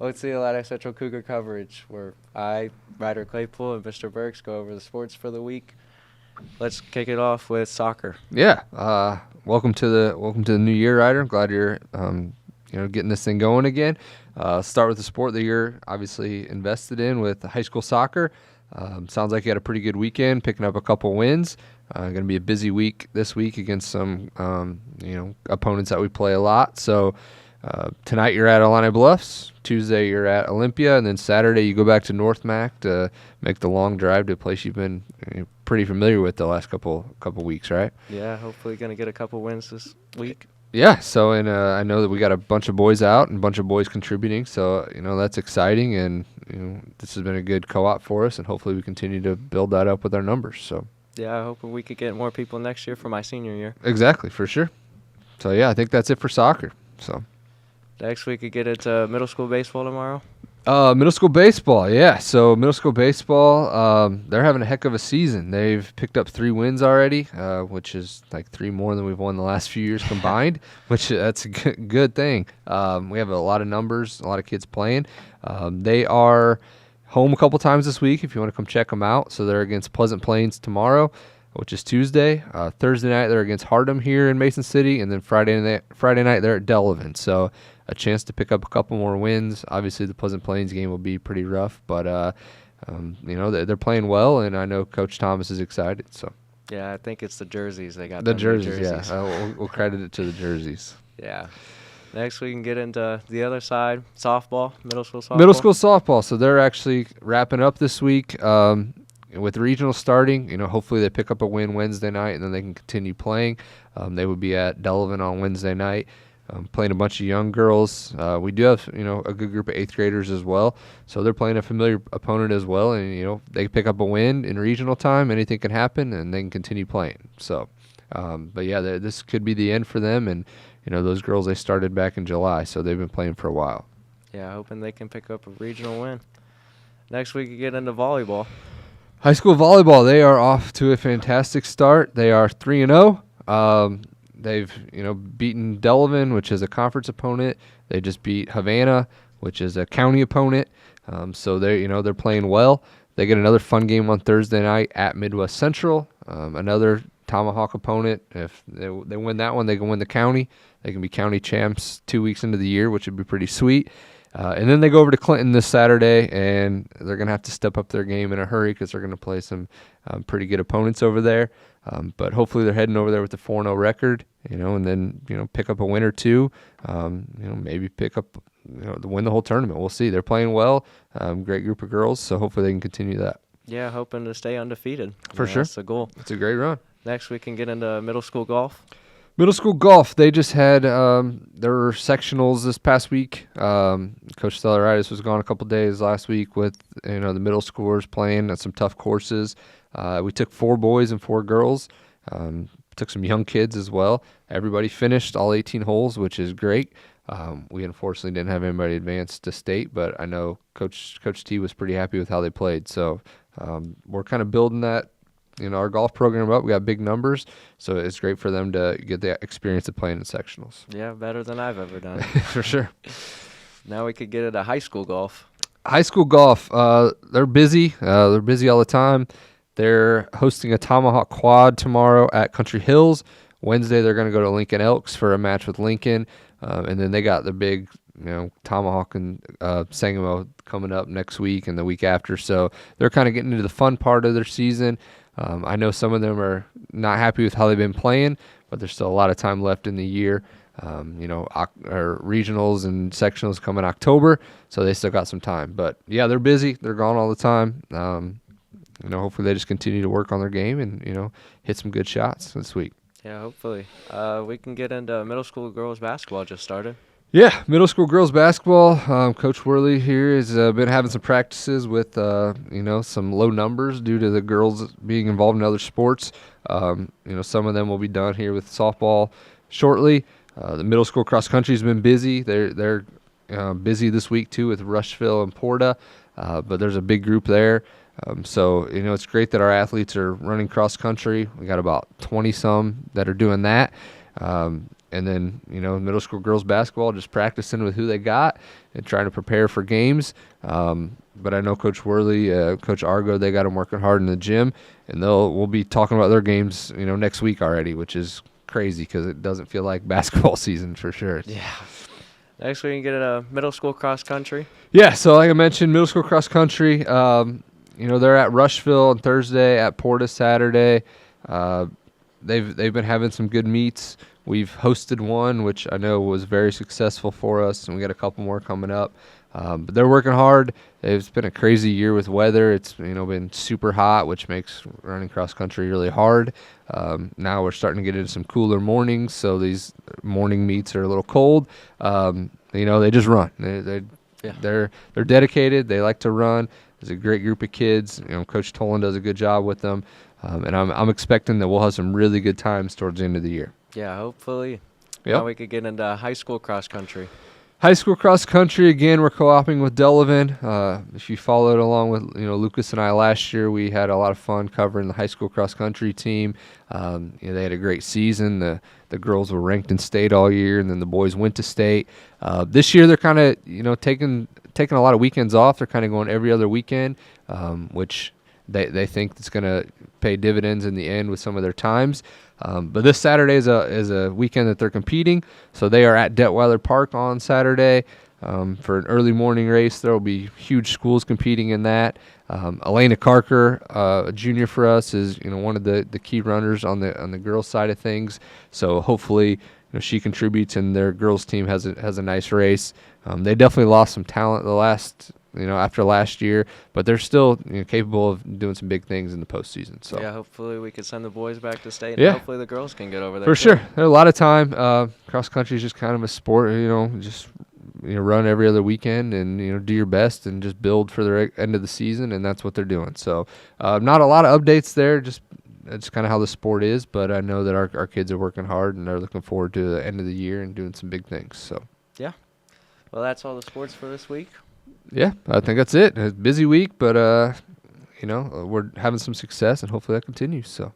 Welcome to the Illini Central Cougar Coverage, where I, Ryder Claypool, and Mr. Burks go over the sports for the week. Let's kick it off with soccer. Yeah. Welcome to the new year, Ryder. I'm glad you're getting this thing going again. Start with the sport that you're obviously invested in with high school soccer. Sounds like you had a pretty good weekend, picking up a couple wins. Going to be a busy week this week against some opponents that we play a lot. So tonight you're at Illini Bluffs, Tuesday you're at Olympia, and then Saturday you go back to North Mac to make the long drive to a place you've been pretty familiar with the last couple weeks, right? Yeah, hopefully going to get a couple wins this week. Yeah, so I know that we got a bunch of boys out and a bunch of boys contributing, so that's exciting, and this has been a good co-op for us, and hopefully we continue to build that up with our numbers. So yeah, I hope we could get more people next year for my senior year. Exactly, for sure. So yeah, I think that's it for soccer. So next we could get into middle school baseball tomorrow. Middle school baseball, yeah. So middle school baseball, they're having a heck of a season. They've picked up 3 wins already, which is like 3 more than we've won the last few years combined, which that's a good thing. We have a lot of numbers, a lot of kids playing. They are home a couple times this week if you want to come check them out. So they're against Pleasant Plains tomorrow, which is Tuesday. Thursday night they're against Hardham here in Mason City, and then Friday night they're at Delavan. So a chance to pick up a couple more wins. Obviously the Pleasant Plains game will be pretty rough, but they're playing well, and I know Coach Thomas is excited. So yeah, I think it's the jerseys they got. The jerseys, yeah. We'll credit it to the jerseys. Yeah. Next, we can get into the other side, softball, middle school softball. Middle school softball. So they're actually wrapping up this week with regional starting. Hopefully they pick up a win Wednesday night, and then they can continue playing. They would be at Delavan on Wednesday night, playing a bunch of young girls. We do have, a good group of 8th graders as well. So they're playing a familiar opponent as well, and, they pick up a win in regional time. Anything can happen, and they can continue playing. So, but yeah, this could be the end for them, and those girls, they started back in July, so they've been playing for a while. Yeah, hoping they can pick up a regional win. Next week, we get into volleyball. High school volleyball, they are off to a fantastic start. They are 3-0. They've, beaten Delavan, which is a conference opponent. They just beat Havana, which is a county opponent. So they're playing well. They get another fun game on Thursday night at Midwest Central, another Tomahawk opponent. If they win that one, they can win the county. They can be county champs 2 weeks into the year, which would be pretty sweet. And then they go over to Clinton this Saturday, and they're going to have to step up their game in a hurry because they're going to play some pretty good opponents over there. But hopefully they're heading over there with a 4-0 record, and then, pick up a win or two, maybe pick up, win the whole tournament. We'll see. They're playing well, great group of girls, so hopefully they can continue that. Yeah, hoping to stay undefeated. For sure. That's the goal. It's a great run. Next, we can get into middle school golf. Middle school golf, they just had their sectionals this past week. Coach Stellaritis was gone a couple days last week with the middle schoolers playing at some tough courses. We took 4 boys and 4 girls. Took some young kids as well. Everybody finished all 18 holes, which is great. We unfortunately didn't have anybody advance to state, but I know Coach T was pretty happy with how they played. So we're kind of building that. Our golf program up. We got big numbers, so it's great for them to get the experience of playing in sectionals. Yeah, better than I've ever done. For sure. Now we could get into high school golf. High school golf, they're busy. They're busy all the time. They're hosting a Tomahawk Quad tomorrow at Country Hills. Wednesday, they're going to go to Lincoln Elks for a match with Lincoln, and then they got the big Tomahawk and Sangamo coming up next week and the week after. So they're kind of getting into the fun part of their season. I know some of them are not happy with how they've been playing, but there's still a lot of time left in the year. Our regionals and sectionals come in October, so they still got some time. But yeah, they're busy. They're gone all the time. Hopefully they just continue to work on their game and hit some good shots this week. Yeah, hopefully. We can get into middle school girls basketball. Just started. Yeah, middle school girls basketball. Coach Worley here has been having some practices with, some low numbers due to the girls being involved in other sports. Some of them will be done here with softball shortly. The middle school cross country has been busy. They're busy this week too with Rushville and Porta, but there's a big group there. So it's great that our athletes are running cross country. We got about 20 some that are doing that. And then, middle school girls basketball, just practicing with who they got and trying to prepare for games. But I know Coach Worley, Coach Argo, they got them working hard in the gym, and we'll be talking about their games, next week already, which is crazy because it doesn't feel like basketball season for sure. Yeah. Next we can get a middle school cross country. Yeah, so like I mentioned, middle school cross country, they're at Rushville on Thursday, at Porta Saturday. They've been having some good meets. We've hosted one, which I know was very successful for us, and we got a couple more coming up. But they're working hard. It's been a crazy year with weather. It's been super hot, which makes running cross country really hard. Now we're starting to get into some cooler mornings, so these morning meets are a little cold. They just run. They're dedicated. They like to run. There's a great group of kids. Coach Tolan does a good job with them, and I'm expecting that we'll have some really good times towards the end of the year. Yeah, hopefully. Yep. Now we could get into high school cross country. High school cross country, again, we're co-oping with Delavan. If you followed along with Lucas and I last year, we had a lot of fun covering the high school cross country team. They had a great season. The girls were ranked in state all year, and then the boys went to state. This year they're kind of taking a lot of weekends off. They're kind of going every other weekend, which they think it's going to pay dividends in the end with some of their times. But this Saturday is a weekend that they're competing, so they are at Detweiler Park on Saturday for an early morning race. There will be huge schools competing in that. Elena Carker, a junior for us, is one of the key runners on the girls' side of things. So hopefully she contributes, and their girls' team has a nice race. They definitely lost some talent after last year, but they're still capable of doing some big things in the postseason. So yeah, hopefully we could send the boys back to state, and yeah, hopefully the girls can get over there for too. sure. There's a lot of time. Cross country is just kind of a sport, just run every other weekend and do your best and just build for the end of the season, and that's what they're doing. So not a lot of updates there. Just it's kind of how the sport is, but I know that our kids are working hard and they're looking forward to the end of the year and doing some big things. So yeah, well, that's all the sports for this week. Yeah, I think that's it. It's a busy week, but we're having some success, and hopefully that continues. So.